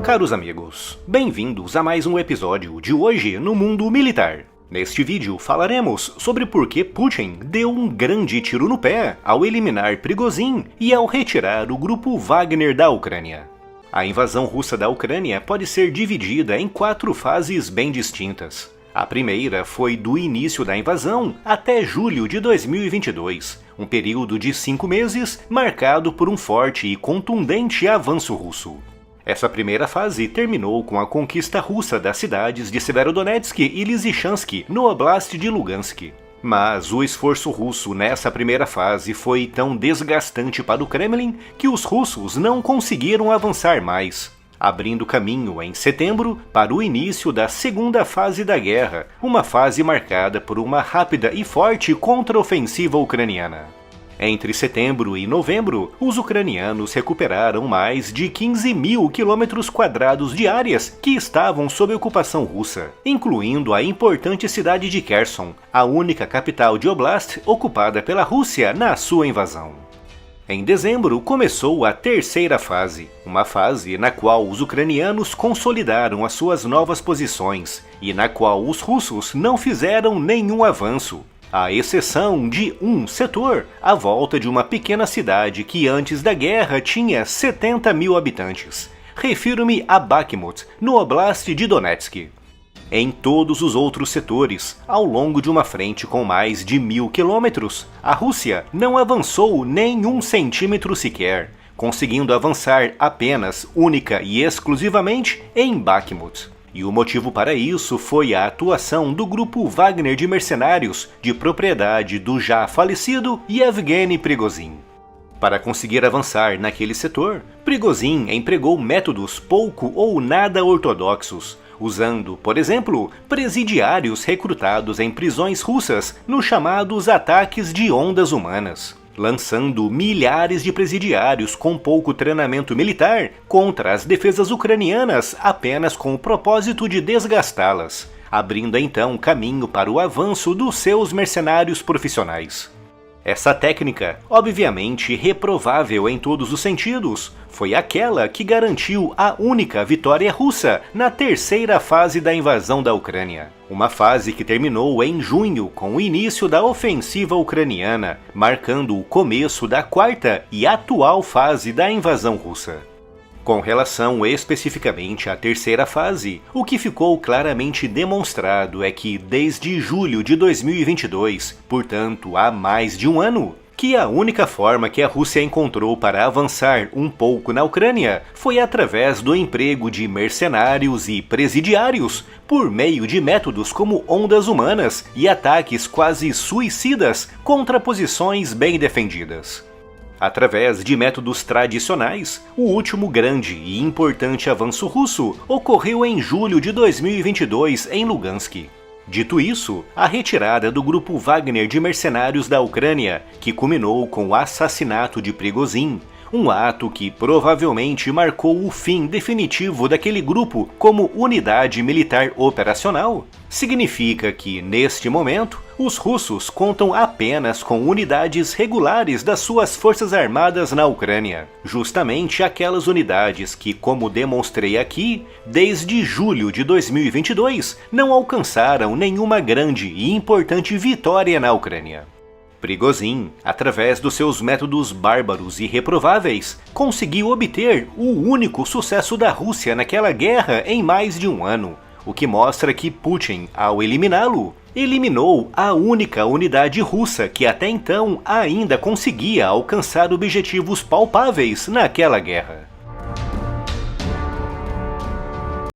Caros amigos, bem-vindos a mais um episódio de Hoje no Mundo Militar. Neste vídeo falaremos sobre por que Putin deu um grande tiro no pé ao eliminar Prigozhin e ao retirar o grupo Wagner da Ucrânia. A invasão russa da Ucrânia pode ser dividida em 4 fases bem distintas. A primeira foi do início da invasão até julho de 2022, um período de 5 meses marcado por um forte e contundente avanço russo. Essa primeira fase terminou com a conquista russa das cidades de Severodonetsk e Lysychansk, no Oblast de Lugansk. Mas o esforço russo nessa primeira fase foi tão desgastante para o Kremlin que os russos não conseguiram avançar mais, abrindo caminho em setembro para o início da segunda fase da guerra, uma fase marcada por uma rápida e forte contraofensiva ucraniana. Entre setembro e novembro, os ucranianos recuperaram mais de 15 mil quilômetros quadrados de áreas que estavam sob ocupação russa, incluindo a importante cidade de Kherson, a única capital de Oblast ocupada pela Rússia na sua invasão. Em dezembro começou a terceira fase, uma fase na qual os ucranianos consolidaram as suas novas posições e na qual os russos não fizeram nenhum avanço, à exceção de um setor, à volta de uma pequena cidade que antes da guerra tinha 70 mil habitantes. Refiro-me a Bakhmut, no Oblast de Donetsk. Em todos os outros setores, ao longo de uma frente com mais de 1000 quilômetros, a Rússia não avançou nem 1 centímetro sequer, conseguindo avançar apenas, única e exclusivamente, em Bakhmut. E o motivo para isso foi a atuação do grupo Wagner de mercenários, de propriedade do já falecido Yevgeny Prigozhin. Para conseguir avançar naquele setor, Prigozhin empregou métodos pouco ou nada ortodoxos, usando, por exemplo, presidiários recrutados em prisões russas nos chamados ataques de ondas humanas, lançando milhares de presidiários com pouco treinamento militar contra as defesas ucranianas apenas com o propósito de desgastá-las, abrindo então caminho para o avanço dos seus mercenários profissionais. Essa técnica, obviamente reprovável em todos os sentidos, foi aquela que garantiu a única vitória russa na terceira fase da invasão da Ucrânia. Uma fase que terminou em junho com o início da ofensiva ucraniana, marcando o começo da quarta e atual fase da invasão russa. Com relação especificamente à terceira fase, o que ficou claramente demonstrado é que desde julho de 2022, portanto há mais de um ano, que a única forma que a Rússia encontrou para avançar um pouco na Ucrânia foi através do emprego de mercenários e presidiários, por meio de métodos como ondas humanas e ataques quase suicidas contra posições bem defendidas. Através de métodos tradicionais, o último grande e importante avanço russo ocorreu em julho de 2022 em Lugansk. Dito isso, a retirada do grupo Wagner de mercenários da Ucrânia, que culminou com o assassinato de Prigozhin, um ato que provavelmente marcou o fim definitivo daquele grupo como unidade militar operacional, significa que, neste momento, os russos contam apenas com unidades regulares das suas forças armadas na Ucrânia, justamente aquelas unidades que, como demonstrei aqui, desde julho de 2022 não alcançaram nenhuma grande e importante vitória na Ucrânia. Prigozhin, através dos seus métodos bárbaros e reprováveis, conseguiu obter o único sucesso da Rússia naquela guerra em mais de um ano, o que mostra que Putin, ao eliminá-lo, eliminou a única unidade russa que até então ainda conseguia alcançar objetivos palpáveis naquela guerra.